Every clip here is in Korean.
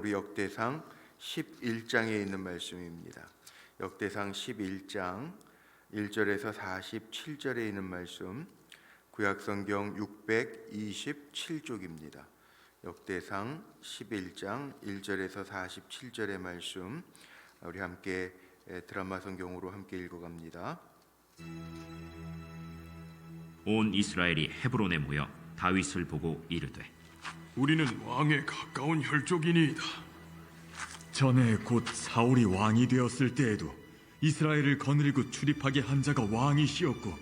우리 역대상 11장에 있는 말씀입니다. 역대상 11장 1절에서 47절에 있는 말씀, 구약성경 627쪽입니다. 역대상 11장 1절에서 47절의 말씀, 우리 함께 드라마 성경으로 함께 읽어갑니다. 온 이스라엘이 헤브론에 모여 다윗을 보고 이르되, 우리는 왕에 가까운 혈족이니이다. 전에 곧 사울이 왕이 되었을 때에도 이스라엘을 거느리고 출입하게 한 자가 왕이시었고,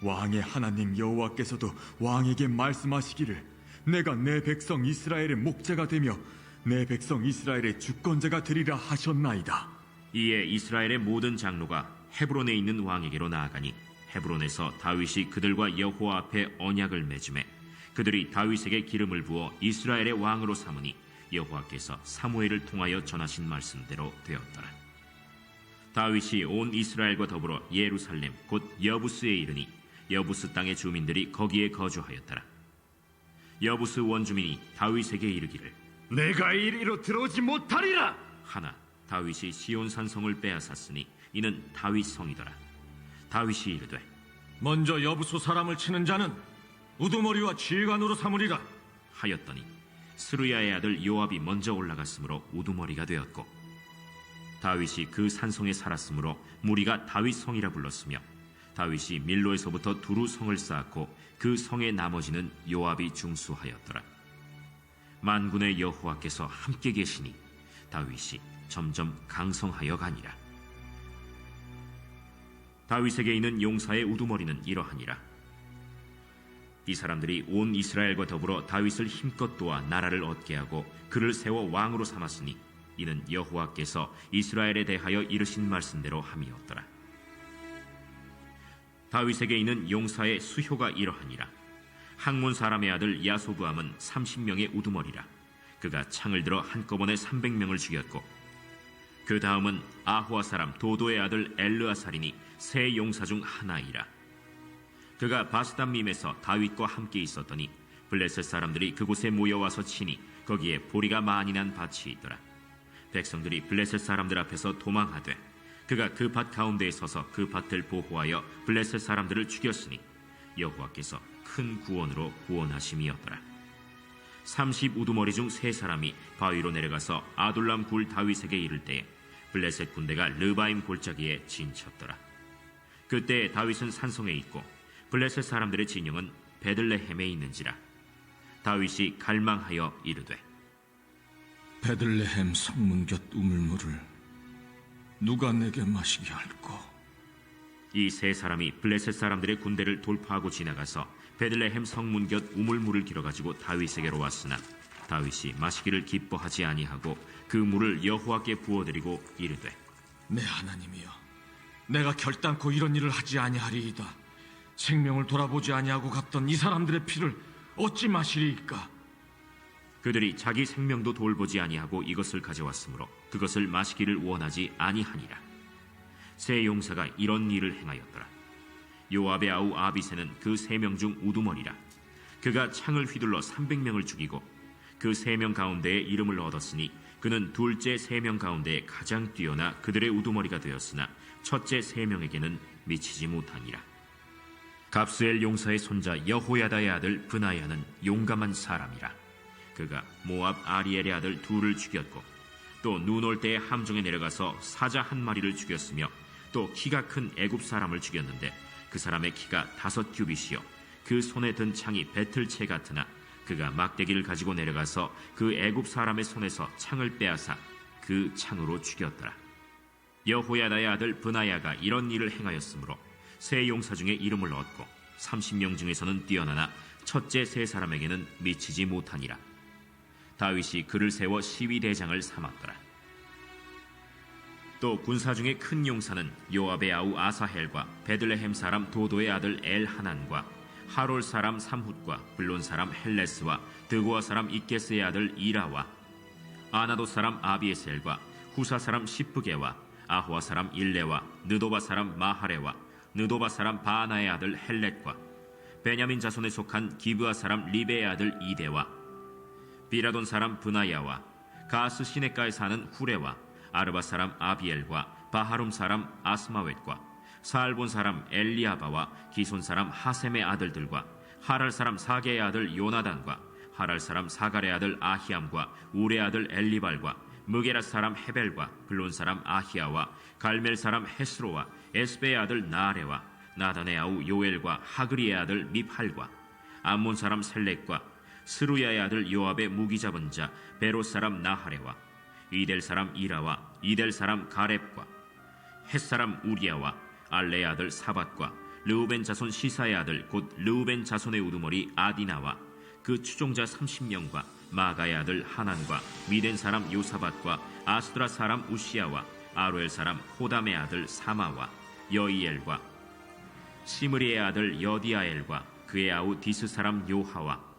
왕의 하나님 여호와께서도 왕에게 말씀하시기를 내가 내 백성 이스라엘의 목자가 되며 내 백성 이스라엘의 주권자가 되리라 하셨나이다. 이에 이스라엘의 모든 장로가 헤브론에 있는 왕에게로 나아가니 헤브론에서 다윗이 그들과 여호와 앞에 언약을 맺음에 그들이 다윗에게 기름을 부어 이스라엘의 왕으로 삼으니 여호와께서 사무엘을 통하여 전하신 말씀대로 되었더라. 다윗이 온 이스라엘과 더불어 예루살렘 곧 여부스에 이르니 여부스 땅의 주민들이 거기에 거주하였더라. 여부스 원주민이 다윗에게 이르기를 내가 이리로 들어오지 못하리라 하나 다윗이 시온산 성을 빼앗았으니 이는 다윗 성이더라. 다윗이 이르되 먼저 여부수 사람을 치는 자는 우두머리와 지휘관으로 삼으리라 하였더니 스루야의 아들 요압이 먼저 올라갔으므로 우두머리가 되었고, 다윗이 그 산성에 살았으므로 무리가 다윗 성이라 불렀으며, 다윗이 밀로에서부터 두루 성을 쌓았고 그 성의 나머지는 요압이 중수하였더라. 만군의 여호와께서 함께 계시니 다윗이 점점 강성하여 가니라. 다윗에게 있는 용사의 우두머리는 이러하니라. 이 사람들이 온 이스라엘과 더불어 다윗을 힘껏 도와 나라를 얻게 하고 그를 세워 왕으로 삼았으니 이는 여호와께서 이스라엘에 대하여 이르신 말씀대로 함이었더라. 다윗에게 있는 용사의 수효가 이러하니라. 학문 사람의 아들 야소부함은 30명의 우두머리라. 그가 창을 들어 한꺼번에 300명을 죽였고, 그 다음은 아호아 사람 도도의 아들 엘르아살이니 세 용사 중 하나이라. 그가 바스담밈에서 다윗과 함께 있었더니 블레셋 사람들이 그곳에 모여와서 치니 거기에 보리가 많이 난 밭이 있더라. 백성들이 블레셋 사람들 앞에서 도망하되 그가 그 밭 가운데에 서서 그 밭을 보호하여 블레셋 사람들을 죽였으니 여호와께서 큰 구원으로 구원하심이었더라. 30 우두머리 중 세 사람이 바위로 내려가서 아둘람 굴 다윗에게 이를 때에 블레셋 군대가 르바임 골짜기에 진쳤더라. 그때 다윗은 산성에 있고 블레셋 사람들의 진영은 베들레헴에 있는지라. 다윗이 갈망하여 이르되 베들레헴 성문 곁 우물물을 누가 내게 마시게 할꼬. 이 세 사람이 블레셋 사람들의 군대를 돌파하고 지나가서 베들레헴 성문 곁 우물물을 길어가지고 다윗에게로 왔으나 다윗이 마시기를 기뻐하지 아니하고 그 물을 여호와께 부어드리고 이르되 내 하나님이여, 내가 결단코 이런 일을 하지 아니하리이다. 생명을 돌아보지 아니하고 갔던 이 사람들의 피를 어찌 마시리이까. 그들이 자기 생명도 돌보지 아니하고 이것을 가져왔으므로 그것을 마시기를 원하지 아니하니라. 세 용사가 이런 일을 행하였더라. 요압의 아우 아비새는 그 3명 중 우두머리라. 그가 창을 휘둘러 300명을 죽이고 그 3명 가운데에 이름을 얻었으니 그는 둘째 3명 가운데 가장 뛰어나 그들의 우두머리가 되었으나 첫째 3명에게는 미치지 못하니라. 갑스엘 용사의 손자 여호야다의 아들 브나야는 용감한 사람이라. 그가 모압 아리엘의 아들 둘을 죽였고 또 눈 올 때에 함정에 내려가서 사자 한 마리를 죽였으며 또 키가 큰 애굽 사람을 죽였는데 그 사람의 키가 5 규빗이요 그 손에 든 창이 배틀채 같으나 그가 막대기를 가지고 내려가서 그 애굽 사람의 손에서 창을 빼앗아 그 창으로 죽였더라. 여호야다의 아들 브나야가 이런 일을 행하였으므로 세 용사 중에 이름을 얻고 30명 중에서는 뛰어나나 첫째 세 사람에게는 미치지 못하니라. 다윗이 그를 세워 시위대장을 삼았더라. 또 군사 중에 큰 용사는 요압의 아우 아사헬과 베들레헴 사람 도도의 아들 엘하난과 하롤 사람 삼훗과 블론 사람 헬레스와 드고아 사람 이게스의 아들 이라와 아나도 사람 아비에셀과 후사 사람 시프게와 아호아 사람 일레와 느도바 사람 마하레와 느도바 사람 바나의 아들 헬렛과 베냐민 자손에 속한 기브아 사람 리베의 아들 이데와 비라돈 사람 브나야와 가스 시내가에 사는 후레와 아르바 사람 아비엘과 바하룸 사람 아스마웻과 살본 사람 엘리아바와 기손 사람 하셈의 아들들과 하랄 사람 사게의 아들 요나단과 하랄 사람 사갈의 아들 아히암과 우레 아들 엘리발과 무게라 사람 헤벨과 글론 사람 아히야와 갈멜 사람 헤스로와 에스베의 아들 나아레와 나단의 아우 요엘과 하그리의 아들 미팔과 암몬 사람 셀렉과 스루야의 아들 요압의 무기 잡은 자 베롯 사람 나하레와 이델 사람 이라와 이델 사람 가렙과 헷 사람 우리야와 알레의 아들 사밧과 르우벤 자손 시사의 아들 곧 르우벤 자손의 우두머리 아디나와 그 추종자 30명과 마가의 아들 하난과 미덴 사람 요사밧과 아스드라 사람 우시야와 아로엘 사람 호담의 아들 사마와 여이엘과 시므리의 아들 여디아엘과 그의 아우 디스 사람 요하와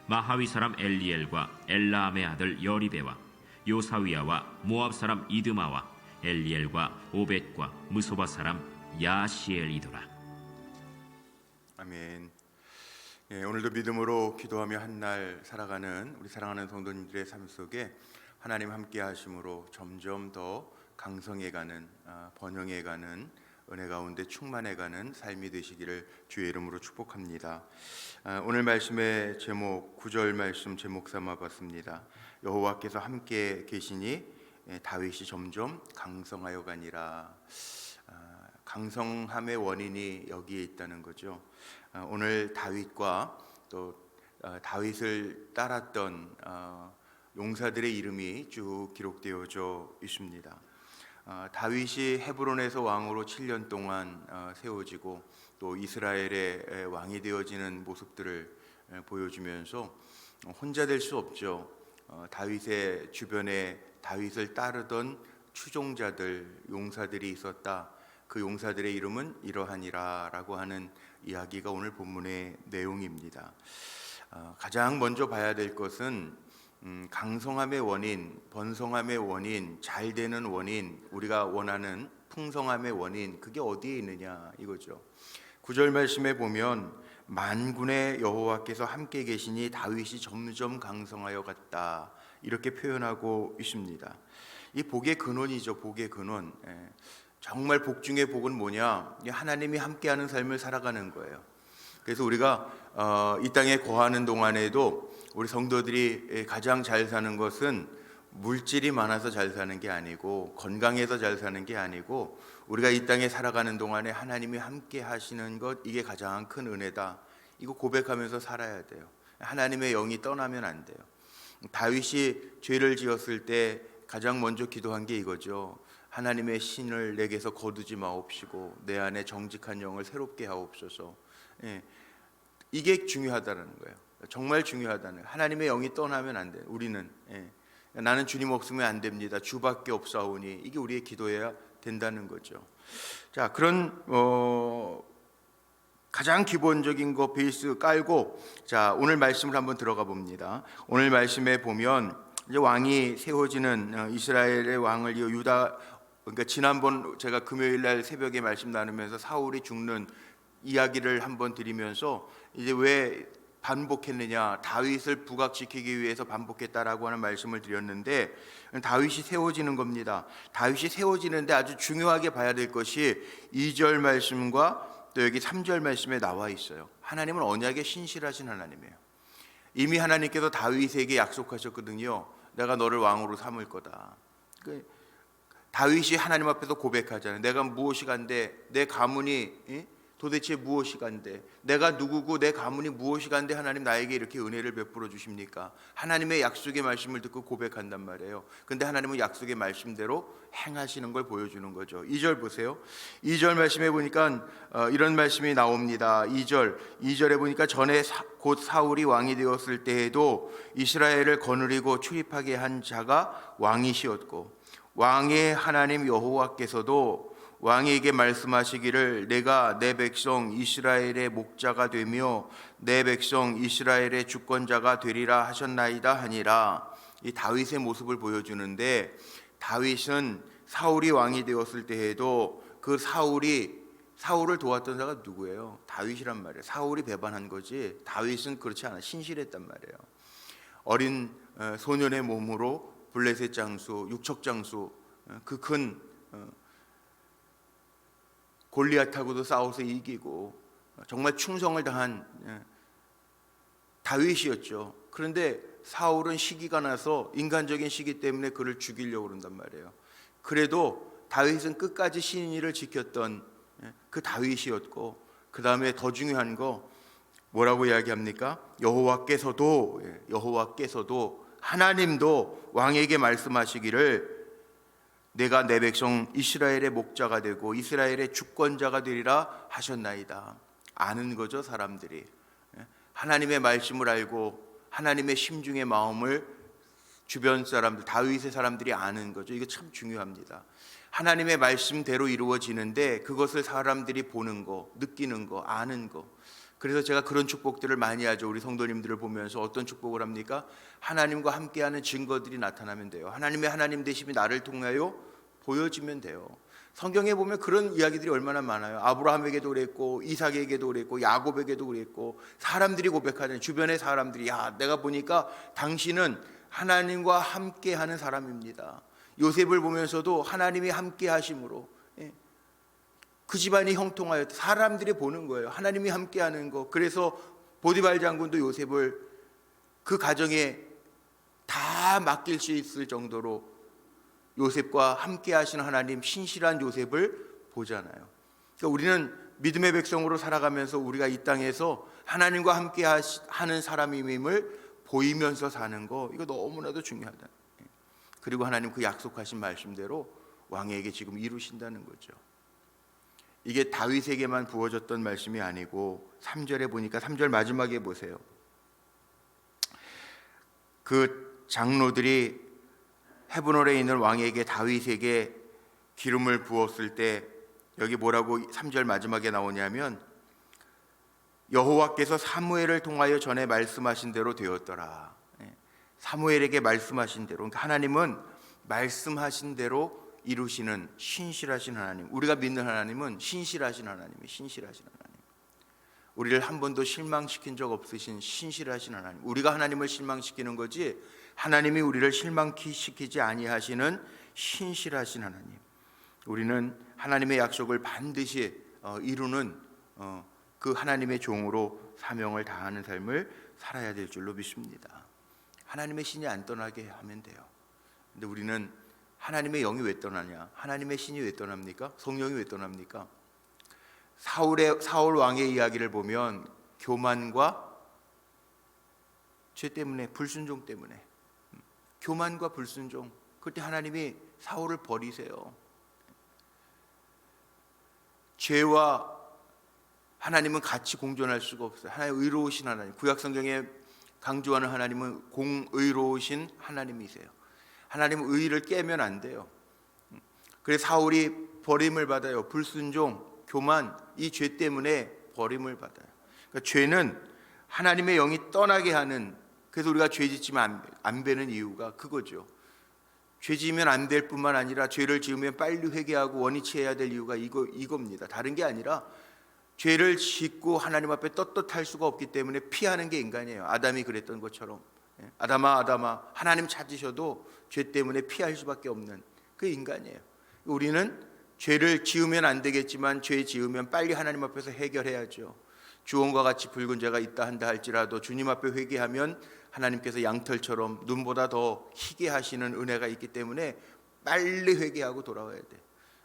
마하위 사람 엘리엘과 엘라암의 아들 여리베와 요사위야와 모압 사람 이드마와 엘리엘과 오벳과 무소바 사람 야시엘이더라. 아멘. 예, 오늘도 믿음으로 기도하며 한날 살아가는 우리 사랑하는 성도님들의 삶 속에 하나님 함께 하심으로 점점 더 강성해가는 번영해가는 은혜 가운데 충만해가는 삶이 되시기를 주의 이름으로 축복합니다. 오늘 말씀의 제목 9절 말씀 제목 삼아 봤습니다. 여호와께서 함께 계시니 다윗이 점점 강성하여 가니라. 강성함의 원인이 여기에 있다는 거죠. 오늘 다윗과 또 다윗을 따랐던 용사들의 이름이 쭉 기록되어져 있습니다. 다윗이 헤브론에서 왕으로 7년 동안 세워지고 또 이스라엘의 왕이 되어지는 모습들을 보여주면서 혼자 될 수 없죠. 다윗의 주변에 다윗을 따르던 추종자들, 용사들이 있었다. 그 용사들의 이름은 이러하니라 라고 하는 이야기가 오늘 본문의 내용입니다. 가장 먼저 봐야 될 것은 강성함의 원인, 번성함의 원인, 잘 되는 원인, 우리가 원하는 풍성함의 원인, 그게 어디에 있느냐 이거죠. 9절 말씀에 보면 만군의 여호와께서 함께 계시니 다윗이 점점 강성하여 갔다 이렇게 표현하고 있습니다. 이 복의 근원이죠. 복의 근원. 정말 복 중의 복은 뭐냐? 하나님이 함께하는 삶을 살아가는 거예요. 그래서 우리가 이 땅에 거하는 동안에도 우리 성도들이 가장 잘 사는 것은 물질이 많아서 잘 사는 게 아니고 건강해서 잘 사는 게 아니고 우리가 이 땅에 살아가는 동안에 하나님이 함께 하시는 것, 이게 가장 큰 은혜다. 이거 고백하면서 살아야 돼요. 하나님의 영이 떠나면 안 돼요. 다윗이 죄를 지었을 때 가장 먼저 기도한 게 이거죠. 하나님의 신을 내게서 거두지 마옵시고 내 안에 정직한 영을 새롭게 하옵소서. 이게 중요하다는 거예요. 정말 중요하다는 거예요. 하나님의 영이 떠나면 안 돼요. 우리는 나는 주님 없으면 안 됩니다. 주밖에 없사오니, 이게 우리의 기도해야 된다는 거죠. 자, 그런 가장 기본적인 거 베이스 깔고 자, 오늘 말씀을 한번 들어가 봅니다. 오늘 말씀에 보면 이제 왕이 세워지는 이스라엘의 왕을 이어 유다, 그러니까 지난번 제가 금요일 날 새벽에 말씀 나누면서 사울이 죽는 이야기를 한번 드리면서 이제 왜 반복했느냐, 다윗을 부각시키기 위해서 반복했다라고 하는 말씀을 드렸는데 다윗이 세워지는 겁니다. 다윗이 세워지는데 아주 중요하게 봐야 될 것이 2절 말씀과 또 여기 3절 말씀에 나와 있어요. 하나님은 언약에 신실하신 하나님이에요. 이미 하나님께서 다윗에게 약속하셨거든요. 내가 너를 왕으로 삼을 거다. 다윗이 하나님 앞에서 고백하잖아요. 내가 무엇이간데, 내 가문이 도대체 무엇이간데, 내가 누구고 내 가문이 무엇이간데 하나님 나에게 이렇게 은혜를 베풀어 주십니까? 하나님의 약속의 말씀을 듣고 고백한단 말이에요. 근데 하나님은 약속의 말씀대로 행하시는 걸 보여주는 거죠. 2절 보세요. 2절 말씀에 보니까 이런 말씀이 나옵니다. 2절에 보니까 전에 곧 사울이 왕이 되었을 때에도 이스라엘을 거느리고 출입하게 한 자가 왕이시었고 왕의 하나님 여호와께서도 왕에게 말씀하시기를 내가 내 백성 이스라엘의 목자가 되며 내 백성 이스라엘의 주권자가 되리라 하셨나이다 하니라. 이 다윗의 모습을 보여주는데, 다윗은 사울이 왕이 되었을 때에도 그 사울을 도왔던 자가 누구예요? 다윗이란 말이에요. 사울이 배반한 거지 다윗은 그렇지 않아. 신실했단 말이에요. 어린 소년의 몸으로 블레셋 장수, 육척 장수, 그 큰 골리앗하고도 싸워서 이기고 정말 충성을 다한 다윗이었죠. 그런데 사울은 시기가 나서 인간적인 시기 때문에 그를 죽이려고 그런단 말이에요. 그래도 다윗은 끝까지 신의를 지켰던 그 다윗이었고, 그 다음에 더 중요한 거 뭐라고 이야기합니까? 여호와께서도 하나님도 왕에게 말씀하시기를 내가 내 백성 이스라엘의 목자가 되고 이스라엘의 주권자가 되리라 하셨나이다. 아는 거죠, 사람들이. 하나님의 말씀을 알고 하나님의 심중의 마음을 주변 사람들, 다윗의 사람들이 아는 거죠. 이거 참 중요합니다. 하나님의 말씀대로 이루어지는데 그것을 사람들이 보는 거, 느끼는 거, 아는 거. 그래서 제가 그런 축복들을 많이 하죠. 우리 성도님들을 보면서 어떤 축복을 합니까? 하나님과 함께하는 증거들이 나타나면 돼요. 하나님의 하나님 되심이 나를 통하여 보여지면 돼요. 성경에 보면 그런 이야기들이 얼마나 많아요. 아브라함에게도 그랬고 이삭에게도 그랬고 야곱에게도 그랬고, 사람들이 고백하잖아요. 주변의 사람들이, 야, 내가 보니까 당신은 하나님과 함께하는 사람입니다. 요셉을 보면서도 하나님이 함께 하심으로 그 집안이 형통하였다. 사람들이 보는 거예요. 하나님이 함께하는 거. 그래서 보디발 장군도 요셉을 그 가정에 다 맡길 수 있을 정도로 요셉과 함께 하시는 하나님, 신실한 요셉을 보잖아요. 그러니까 우리는 믿음의 백성으로 살아가면서 우리가 이 땅에서 하나님과 함께 하는 사람임을 보이면서 사는 거, 이거 너무나도 중요하다. 그리고 하나님 그 약속하신 말씀대로 왕에게 지금 이루신다는 거죠. 이게 다윗에게만 부어졌던 말씀이 아니고 3절에 보니까 3절 마지막에 보세요. 그 장로들이 헤브론에 있는 왕에게 다윗에게 기름을 부었을 때 여기 뭐라고 3절 마지막에 나오냐면 여호와께서 사무엘을 통하여 전에 말씀하신 대로 되었더라. 사무엘에게 말씀하신 대로, 그러니까 하나님은 말씀하신 대로 이루시는 신실하신 하나님. 우리가 믿는 하나님은 신실하신 하나님이에요. 신실하신 하나님. 우리를 한 번도 실망시킨 적 없으신 신실하신 하나님. 우리가 하나님을 실망시키는 거지 하나님이 우리를 실망시키지 아니하시는 신실하신 하나님. 우리는 하나님의 약속을 반드시 이루는 그 하나님의 종으로 사명을 다하는 삶을 살아야 될 줄로 믿습니다. 하나님의 신이 안 떠나게 하면 돼요. 근데 우리는 하나님의 영이 왜 떠나냐? 하나님의 신이 왜 떠납니까? 성령이 왜 떠납니까? 사울 왕의 이야기를 보면 교만과 죄 때문에, 불순종 때문에, 교만과 불순종. 그때 하나님이 사울을 버리세요. 죄와 하나님은 같이 공존할 수가 없어요. 하나님 의로우신 하나님, 구약 성경에 강조하는 하나님은 공의로우신 하나님이세요. 하나님은 의를 깨면 안 돼요. 그래서 사울이 버림을 받아요. 불순종, 교만, 이 죄 때문에 버림을 받아요. 그러니까 죄는 하나님의 영이 떠나게 하는, 그래서 우리가 죄 짓지면 안 되는 이유가 그거죠. 죄 지으면 안 될 뿐만 아니라 죄를 지으면 빨리 회개하고 원위치해야 될 이유가 이겁니다. 다른 게 아니라 죄를 짓고 하나님 앞에 떳떳할 수가 없기 때문에 피하는 게 인간이에요. 아담이 그랬던 것처럼, 아담아 하나님 찾으셔도 죄 때문에 피할 수밖에 없는 그 인간이에요. 우리는 죄를 지으면 안 되겠지만 죄 지으면 빨리 하나님 앞에서 해결해야죠. 주홍과 같이 붉은 죄가 있다 한다 할지라도 주님 앞에 회개하면 하나님께서 양털처럼 눈보다 더 희게 하시는 은혜가 있기 때문에 빨리 회개하고 돌아와야 돼.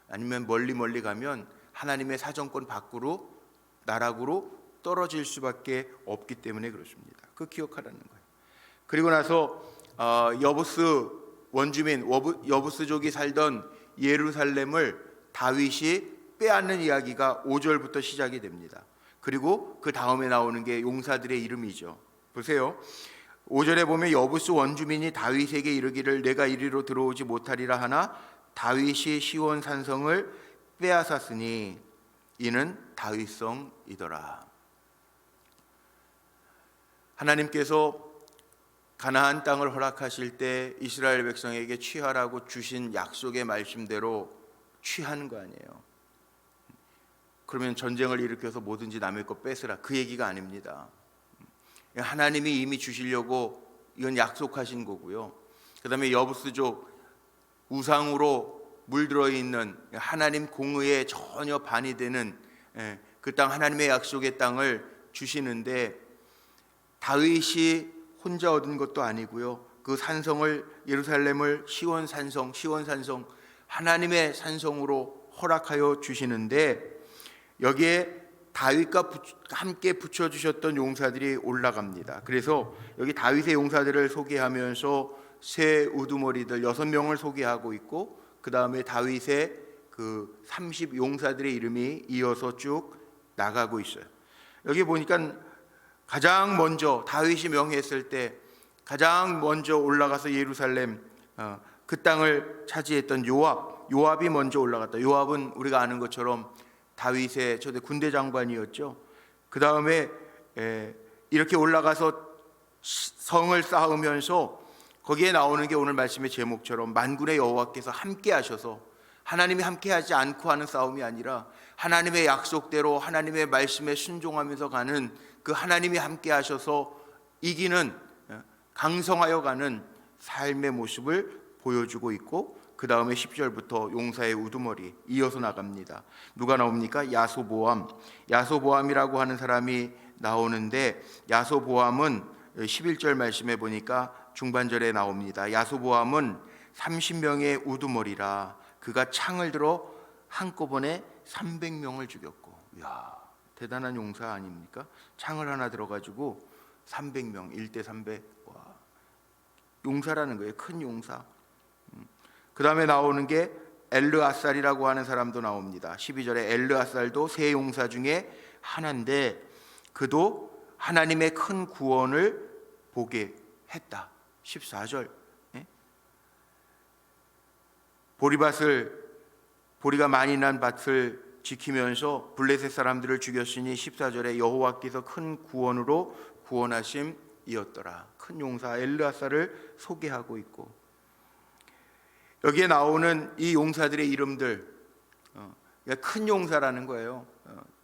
아니면 멀리 가면 하나님의 사정권 밖으로, 나락으로 떨어질 수밖에 없기 때문에 그렇습니다. 그 기억하라는 거예요. 그리고 나서 여부스 원주민, 여부스족이 살던 예루살렘을 다윗이 빼앗는 이야기가 5절부터 시작이 됩니다. 그리고 그 다음에 나오는 게 용사들의 이름이죠. 보세요. 5절에 보면 여부스 원주민이 다윗에게 이르기를 내가 이리로 들어오지 못하리라 하나 다윗이 시온 산성을 빼앗았으니 이는 다윗성이더라. 하나님께서 가나안 땅을 허락하실 때 이스라엘 백성에게 취하라고 주신 약속의 말씀대로 취하는 거 아니에요. 그러면 전쟁을 일으켜서 뭐든지 남의 것 뺏으라, 그 얘기가 아닙니다. 하나님이 이미 주시려고 이건 약속하신 거고요. 그다음에 여부스족 우상으로 물들어 있는 하나님 공의에 전혀 반이 되는 그 땅, 하나님의 약속의 땅을 주시는데, 다윗이 혼자 얻은 것도 아니고요, 그 산성을, 예루살렘을 시온산성 하나님의 산성으로 허락하여 주시는데, 여기에 다윗과 함께 붙여주셨던 용사들이 올라갑니다. 그래서 여기 다윗의 용사들을 소개하면서 새 우두머리들 6명을 소개하고 있고, 그 다음에 다윗의 그 30 용사들의 이름이 이어서 쭉 나가고 있어요. 여기 보니까 가장 먼저 다윗이 명했을 때 가장 먼저 올라가서 예루살렘 그 땅을 차지했던 요압이 먼저 올라갔다. 요압은 우리가 아는 것처럼 다윗의 초대 군대 장관이었죠. 그 다음에 이렇게 올라가서 성을 쌓으면서 거기에 나오는 게 오늘 말씀의 제목처럼 만군의 여호와께서 함께 하셔서, 하나님이 함께 하지 않고 하는 싸움이 아니라 하나님의 약속대로 하나님의 말씀에 순종하면서 가는 그 하나님이 함께 하셔서 이기는, 강성하여 가는 삶의 모습을 보여주고 있고, 그 다음에 10절부터 용사의 우두머리 이어서 나갑니다. 누가 나옵니까? 야소보암이라고 하는 사람이 나오는데, 야소보암은 11절 말씀에 보니까 중반절에 나옵니다. 야소보암은 30명의 우두머리라 그가 창을 들어 한꺼번에 300명을 죽였고. 이야, 대단한 용사 아닙니까? 창을 하나 들어가지고 300명, 1대 300. 와, 용사라는 거예요. 큰 용사. 그 다음에 나오는 게 엘르아살이라고 하는 사람도 나옵니다. 12절에 엘르아살도 세 용사 중에 하나인데, 그도 하나님의 큰 구원을 보게 했다. 14절. 보리가 많이 난 밭을 지키면서 블레셋 사람들을 죽였으니 14절에 여호와께서 큰 구원으로 구원하심이었더라. 큰 용사 엘르아살을 소개하고 있고, 여기에 나오는 이 용사들의 이름들, 큰 용사라는 거예요.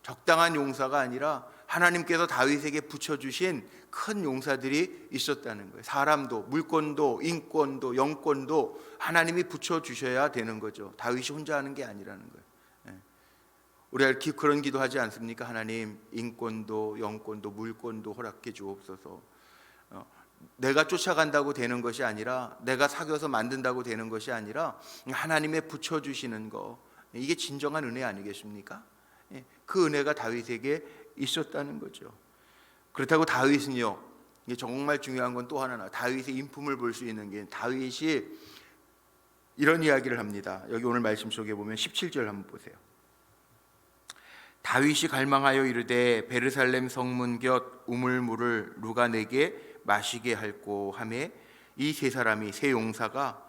적당한 용사가 아니라 하나님께서 다윗에게 붙여주신 큰 용사들이 있었다는 거예요. 사람도, 물권도, 인권도, 영권도 하나님이 붙여주셔야 되는 거죠. 다윗이 혼자 하는 게 아니라는 거예요. 우리가 그런 기도하지 않습니까? 하나님, 인권도, 영권도, 물권도 허락해 주옵소서. 내가 쫓아간다고 되는 것이 아니라, 내가 사귀어서 만든다고 되는 것이 아니라 하나님의 붙여주시는 거, 이게 진정한 은혜 아니겠습니까? 그 은혜가 다윗에게 있었다는 거죠. 그렇다고 다윗은요, 이게 정말 중요한 건 또 하나, 다윗의 인품을 볼 수 있는 게, 다윗이 이런 이야기를 합니다. 여기 오늘 말씀 속에 보면 17절 한번 보세요. 다윗이 갈망하여 이르되 베르살렘 성문 곁 우물물을 누가 내게 마시게 할꼬 하매, 이 세 사람이, 세 용사가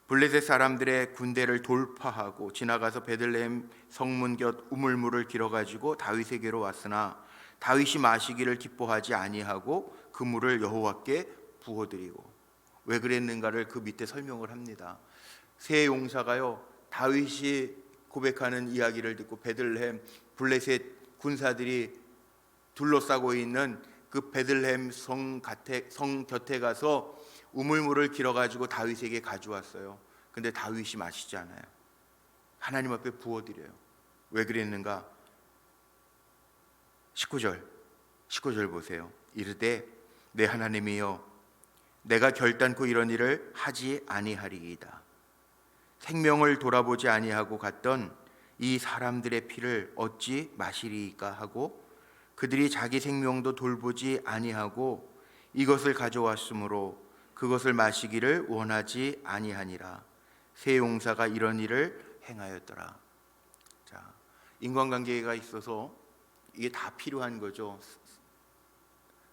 블레셋 사람들의 군대를 돌파하고 지나가서 베들레헴 성문 곁 우물물을 길어가지고 다윗에게로 왔으나 다윗이 마시기를 기뻐하지 아니하고 그 물을 여호와께 부어드리고. 왜 그랬는가를 그 밑에 설명을 합니다. 세 용사가요, 다윗이 고백하는 이야기를 듣고 베들레헴 블레셋 군사들이 둘러싸고 있는 그 베들레헴 성 곁에 가서 우물물을 길어가지고 다윗에게 가져왔어요. 근데 다윗이 마시지 않아요. 하나님 앞에 부어드려요. 왜 그랬는가? 19절 보세요. 이르되 내 하나님이여, 내가 결단코 이런 일을 하지 아니하리이다. 생명을 돌아보지 아니하고 갔던 이 사람들의 피를 어찌 마시리이까 하고, 그들이 자기 생명도 돌보지 아니하고 이것을 가져왔으므로 그것을 마시기를 원하지 아니하니라. 세 용사가 이런 일을 행하였더라. 자, 인간관계가 있어서 이게 다 필요한 거죠.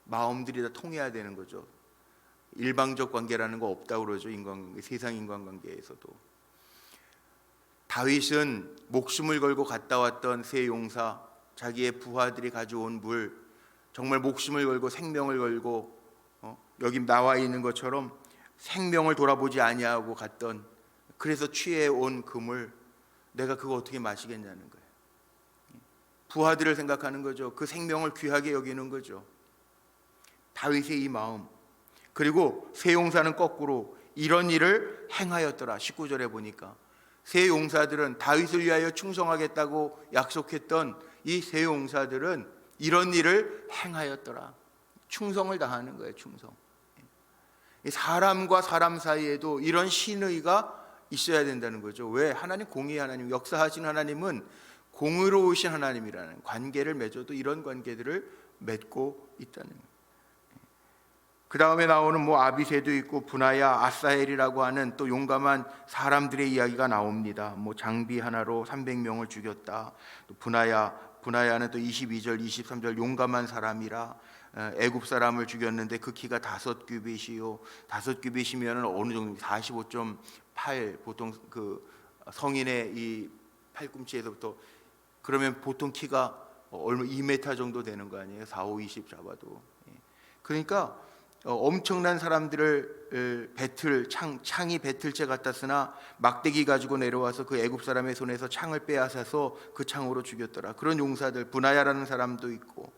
마음들이 다 통해야 되는 거죠. 일방적 관계라는 거 없다고 그러죠. 인간관계, 세상 인간관계에서도. 다윗은 목숨을 걸고 갔다 왔던 세 용사, 자기의 부하들이 가져온 물, 정말 목숨을 걸고 생명을 걸고 여기 나와 있는 것처럼 생명을 돌아보지 아니하고 갔던, 그래서 취해온 그 물, 내가 그거 어떻게 마시겠냐는 거예요. 부하들을 생각하는 거죠. 그 생명을 귀하게 여기는 거죠. 다윗의 이 마음. 그리고 세 용사는 거꾸로 이런 일을 행하였더라. 19절에 보니까 세 용사들은 다윗을 위하여 충성하겠다고 약속했던 이 세 용사들은 이런 일을 행하였더라. 충성을 다하는 거예요. 충성. 사람과 사람 사이에도 이런 신의가 있어야 된다는 거죠. 왜? 하나님 공의의 하나님, 역사하신 하나님은 공의로우신 하나님이라는, 관계를 맺어도 이런 관계들을 맺고 있다는 거예요. 그 다음에 나오는 아비새도 있고 분하야, 아사헬이라고 하는 또 용감한 사람들의 이야기가 나옵니다. 장비 하나로 300명을 죽였다. 또 분하야는 또 22절 23절 용감한 사람이라 애굽 사람을 죽였는데 그 키가 5규빗이요. 5규빗이면 어느 정도 45.8, 보통 그 성인의 이 팔꿈치에서부터, 그러면 보통 키가 얼마 2m 정도 되는 거 아니에요? 4, 5, 20 잡아도. 그러니까 엄청난 사람들을 창이 배틀째 같았으나 막대기 가지고 내려와서 그 애굽 사람의 손에서 창을 빼앗아서 그 창으로 죽였더라. 그런 용사들, 분하야라는 사람도 있고,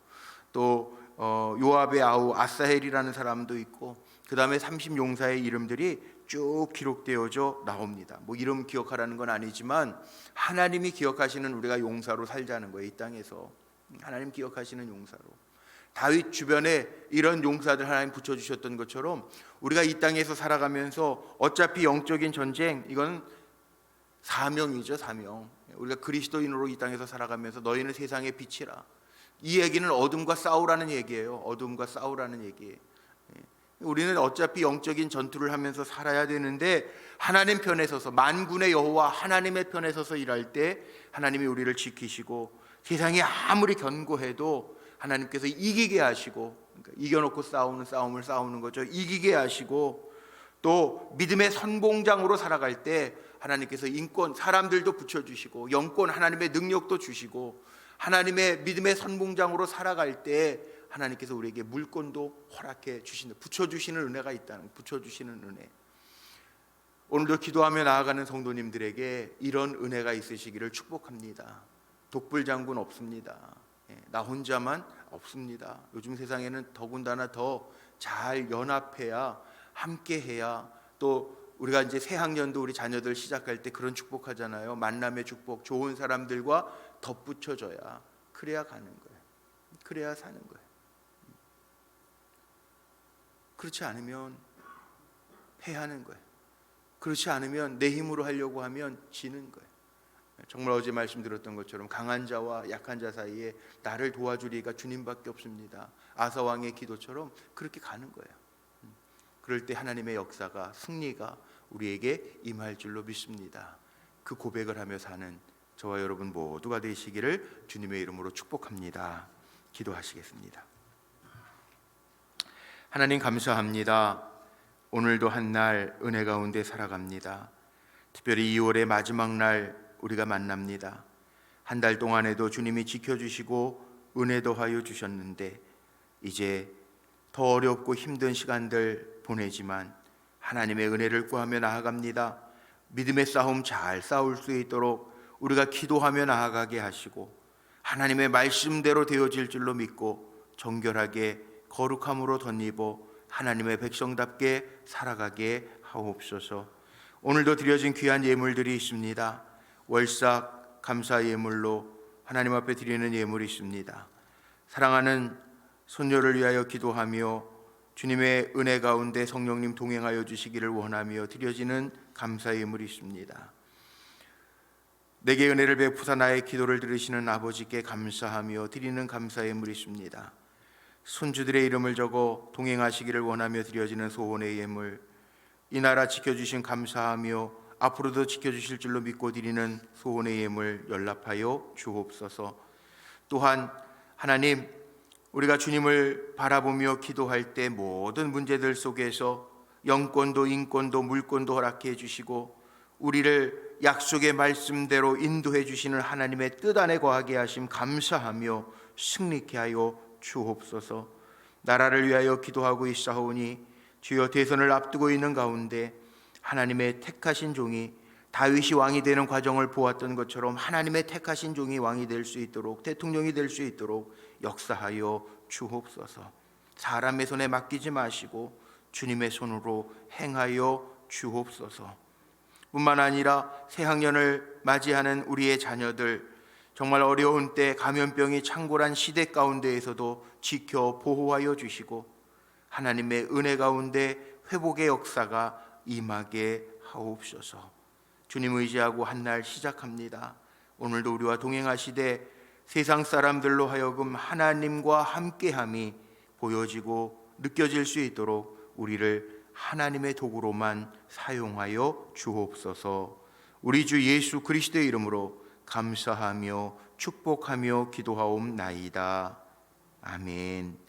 또 요압의 아우 아사헬이라는 사람도 있고, 그 다음에 30용사의 이름들이 쭉 기록되어져 나옵니다. 이름 기억하라는 건 아니지만 하나님이 기억하시는 우리가 용사로 살자는 거예요. 이 땅에서 하나님 기억하시는 용사로. 다윗 주변에 이런 용사들 하나님 붙여주셨던 것처럼 우리가 이 땅에서 살아가면서 어차피 영적인 전쟁, 이건 사명이죠. 사명. 우리가 그리스도인으로 이 땅에서 살아가면서 너희는 세상의 빛이라. 이 얘기는 어둠과 싸우라는 얘기예요. 어둠과 싸우라는 얘기예요. 우리는 어차피 영적인 전투를 하면서 살아야 되는데 하나님 편에 서서, 만군의 여호와 하나님의 편에 서서 일할 때 하나님이 우리를 지키시고, 세상이 아무리 견고해도 하나님께서 이기게 하시고, 그러니까 이겨놓고 싸우는 싸움을 싸우는 거죠. 이기게 하시고, 또 믿음의 선봉장으로 살아갈 때 하나님께서 인권, 사람들도 붙여주시고, 영권, 하나님의 능력도 주시고, 하나님의 믿음의 선봉장으로 살아갈 때 하나님께서 우리에게 물권도 허락해 주시는, 붙여주시는 은혜가 있다는, 붙여주시는 은혜. 오늘도 기도하며 나아가는 성도님들에게 이런 은혜가 있으시기를 축복합니다. 독불장군 없습니다. 나 혼자만 없습니다. 요즘 세상에는 더군다나 더 잘 연합해야, 함께해야, 또 우리가 이제 새 학년도 우리 자녀들 시작할 때 그런 축복하잖아요. 만남의 축복, 좋은 사람들과 덧붙여져야, 그래야 가는 거예요. 그래야 사는 거예요. 그렇지 않으면 패하는 거예요. 그렇지 않으면 내 힘으로 하려고 하면 지는 거예요. 정말 어제 말씀드렸던 것처럼 강한 자와 약한 자 사이에 나를 도와주리가 주님밖에 없습니다. 아사 왕의 기도처럼 그렇게 가는 거예요. 그럴 때 하나님의 역사가, 승리가 우리에게 임할 줄로 믿습니다. 그 고백을 하며 사는 저와 여러분 모두가 되시기를 주님의 이름으로 축복합니다. 기도하시겠습니다. 하나님 감사합니다. 오늘도 한 날 은혜 가운데 살아갑니다. 특별히 2월의 마지막 날 우리가 만납니다. 한 달 동안에도 주님이 지켜주시고 은혜 더하여 주셨는데 이제 더 어렵고 힘든 시간들 보내지만 하나님의 은혜를 구하며 나아갑니다. 믿음의 싸움 잘 싸울 수 있도록 우리가 기도하며 나아가게 하시고 하나님의 말씀대로 되어질 줄로 믿고 정결하게 거룩함으로 덧입어 하나님의 백성답게 살아가게 하옵소서. 오늘도 드려진 귀한 예물들이 있습니다. 월삭 감사 예물로 하나님 앞에 드리는 예물이 있습니다. 사랑하는 손녀를 위하여 기도하며 주님의 은혜 가운데 성령님 동행하여 주시기를 원하며 드려지는 감사 예물이 있습니다. 내게 은혜를 베푸사 나의 기도를 들으시는 아버지께 감사하며 드리는 감사 예물이 있습니다. 손주들의 이름을 적어 동행하시기를 원하며 드려지는 소원의 예물, 이 나라 지켜주신 감사하며 앞으로도 지켜주실 줄로 믿고 드리는 소원의 예물 연락하여 주옵소서. 또한 하나님, 우리가 주님을 바라보며 기도할 때 모든 문제들 속에서 영권도 인권도 물권도 허락해 주시고 우리를 약속의 말씀대로 인도해 주시는 하나님의 뜻 안에 거하게 하심 감사하며 승리케 하여 주옵소서. 나라를 위하여 기도하고 있사오니 주여 대선을 앞두고 있는 가운데 하나님의 택하신 종이 다윗이 왕이 되는 과정을 보았던 것처럼 하나님의 택하신 종이 왕이 될 수 있도록, 대통령이 될 수 있도록 역사하여 주옵소서. 사람의 손에 맡기지 마시고 주님의 손으로 행하여 주옵소서. 뿐만 아니라 새학년을 맞이하는 우리의 자녀들, 정말 어려운 때 감염병이 창궐한 시대 가운데에서도 지켜 보호하여 주시고 하나님의 은혜 가운데 회복의 역사가 임하게 하옵소서. 주님 의지하고 한 날 시작합니다. 오늘도 우리와 동행하시되 세상 사람들로 하여금 하나님과 함께함이 보여지고 느껴질 수 있도록 우리를 하나님의 도구로만 사용하여 주옵소서. 우리 주 예수 그리스도의 이름으로 감사하며 축복하며 기도하옵나이다. 아멘.